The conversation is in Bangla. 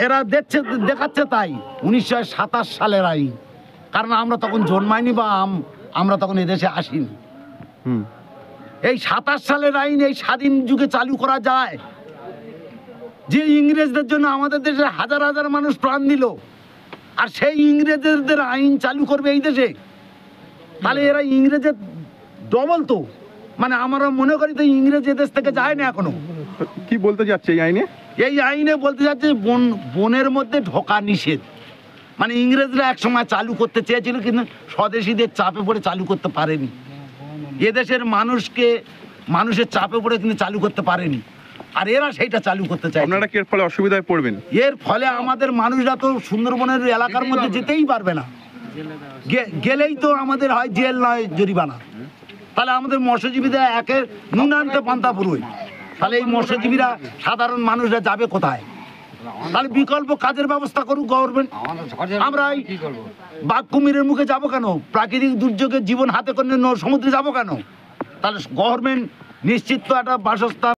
এরা দেখাচ্ছে তাই 1927 সালের আইন, কারণ আমরা তখন জন্মাইনি বা আমরা তখন এদেশে আসিনি। এই 27 সালের আইন এই স্বাধীন যুগে চালু করা যায়? যে ইংরেজদের জন্য আমাদের দেশে হাজার হাজার মানুষ প্রাণ দিল, আর সেই ইংরেজদের আইন চালু করবে এই দেশে? তাহলে এরা ইংরেজের ডবল তো, মানে আমরা মনে করি তো ইংরেজ এদেশ থেকে যায় না এখনো। কি বলতে যাচ্ছে এই আইনে? এই আইনে বলতে যাচ্ছে বনের মধ্যে ঢোকা নিষেধ। মানে ইংরেজরা এক সময় চালু করতে চেয়েছিল, কিন্তু স্বদেশীদের চাপে পড়ে চালু করতে পারেনি। এদেশের মানুষের চাপে পড়ে কিন্তু চালু করতে পারেনি, আর এরা সেইটা চালু করতে চায়। আপনারা কি এর ফলে অসুবিধায় পড়বেন? এর ফলে আমাদের মানুষরা তো সুন্দরবনের এলাকার মধ্যে যেতেই পারবে না, গেলেই তো আমাদের হয় জেল নয় জরিমানা। তাহলে আমাদের মৎস্যজীবীদের একে নুন আনতে পান্তা পুরোই, তাহলে এই মৎস্যজীবীরা সাধারণ মানুষরা যাবে কোথায়? তাহলে বিকল্প কাজের ব্যবস্থা করুক গভর্নমেন্ট। আমরা বাঘ কুমিরের মুখে যাব কেন? প্রাকৃতিক দুর্যোগের জীবন হাতে করে সমুদ্রে যাব কেন? তাহলে গভর্নমেন্ট নিশ্চিত তো একটা বাসস্থান